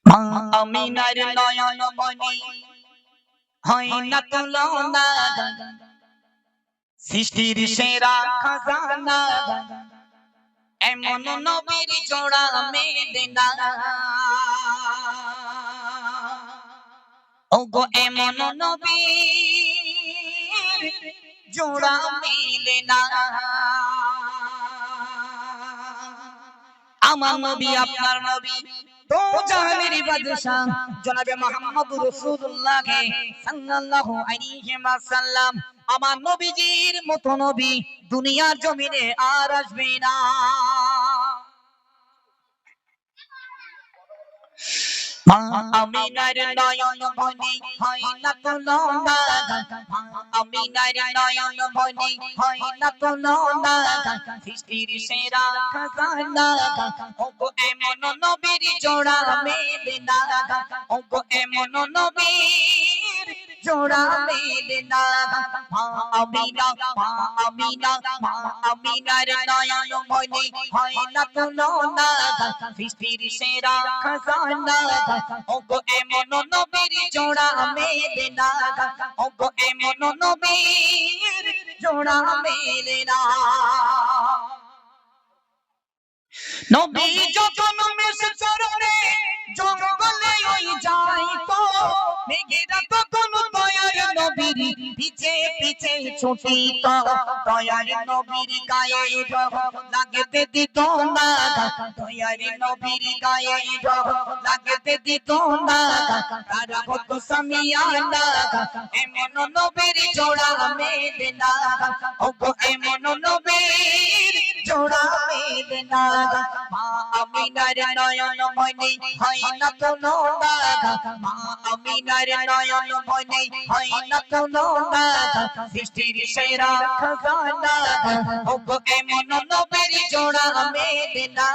মা আমিনার নয়ন মনি হয় না তুলনা, সৃষ্টির সেরা খাজানা, এমন নবীর জোড়া মেলে না। ওগো এমন নবীর জোড়া মেলে না। আমার নবী আপনার নবী তো জাহানের বাদশা জনাবে মুহাম্মদুর রাসূলুল্লাহ সাল্লাল্লাহু আলাইহি ওয়াসাল্লাম, আমার নবীজির মতো নবী দুনিয়ার জমিনে আর আসবে না। মা আমিনার নয়ন মনি হয় না তুলনা, মা আমিনার নয়ন মনি হয় না তুলনা, সৃষ্টির সেরা খাজানা, ওগো এমন নবীর জোড়া মেলে না। ওগো এমন নবীর জোড়া মেলে না। মা আমিনা, মা আমিনা, মা আমিনার নয়ন মনি হয় না তুলনা, সৃষ্টির সেরা খাজানা, ওগো এমন নবীর জোড়া মেলে না। ওগো এমন নবীর জোড়া মেলে না। নবী যখন মেসে চরণে জঙ্গলে ওই যাই তো, মেঘেরা তখন দয়ার নবীর পিছে পিছে ছুটিত। দয়ার নবীর গায়ে লাগতে দিত না, দয়ার নবীর গায়ে লাগতে দিত না। তারা হতো সামিয়ানা, এমন নবীর জোড়া মেলে না। ওগো এমন নবীর জোড়া মেলে না। মা আমিনার নয়ন মনি হয় না তুলনা, মা আমিনার নয়ন মনি হয় না তুলনা, সৃষ্টির সেরা খাজানা, ওগো এমন নবীর জোড়া মেলে না।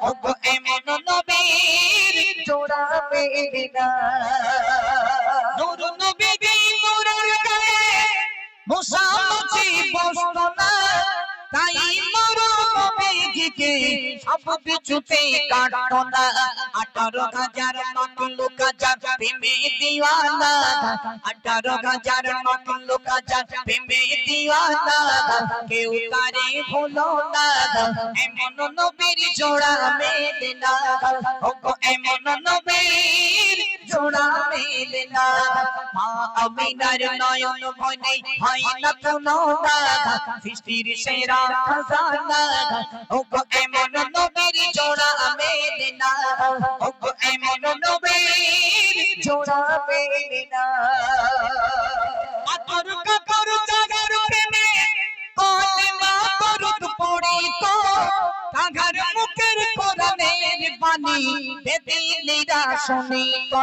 ওগো এমন নবীর জোড়া মেলে না। নূর নবী নূরের গায়ে মুসা মুছি বসতো না, তাই নবীজিকে সব কিছুতে কাটতো না। 18,000 মাখলুক যার প্রেমে দিওয়ানা, 18,000 মাখলুক যার প্রেমে দিওয়ানা, কেউ তারে ভুলো না। এমন নবীর জোড়া মেলে না। ওগো এমন নবীর জোড়া মেলে না। মা আমিনার নয়ন মনি হয় না তুলনা, সৃষ্টির সেরা খাজানা, ওগো এমন নবীর জোড়া মেলে না। ওগো এমন নবীর জোড়া মেলে না। আতর কাপড় জাগার প্রেমে কলিমা দরুদ পড়িত, কাঘার মুখের কোরআনের বাণী বেদিনীরা শুনিত।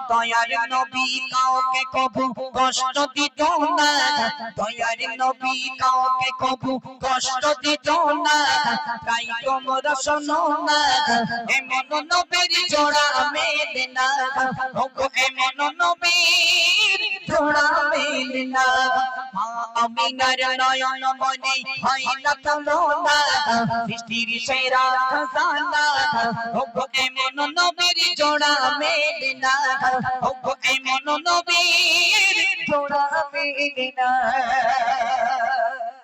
দয়ার নবী কাউকে কবু কষ্ট দিত না, দয়ার নবী কাউকে কবু কষ্ট দিত না। তাই তোমরা শোনো না, এমন নবীর জোড়া মেলে না। ওগো এমন নবীর জোড়া মেলে না। মা আমিনার নয়ন মনি হয় না তুলনা, সৃষ্টির সেরা খাজানা, ওগো এমন নবীর জোড়া মেলে না। ওগো এমন নবীর জোড়া মেলে না।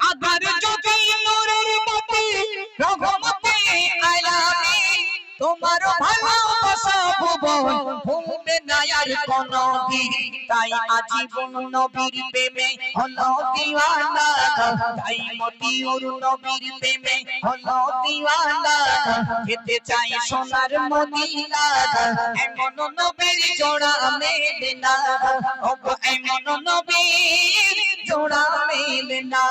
আধার যদি নূরের বাতি রহমতে আলামিন, তোমার ভালোবাসা ভুবন ভুলবে না আর কোনদিন। তাই আজীবন নবীর প্রেমে হলো দিওয়ানা, তাই মতিউর নবীর প্রেমে হলো দিওয়ানা। যেতে চাই সোনার মদিনা, এমন নবীর জোড়া মেলে না। ওগো এমন নবীর জোড়া মেলে না।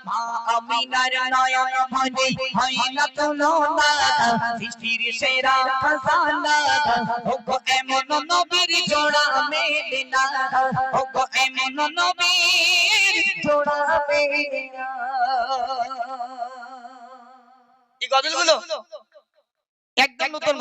মা আমিনার নয়ন মনি হয় না তুলনা, সৃষ্টির সেরা খাজানা, ওগো এমন নবীর জোড়া মেলে না। ওগো এমন নবীর জোড়া মেলে না। এই গজলগুলো একদম নতুন।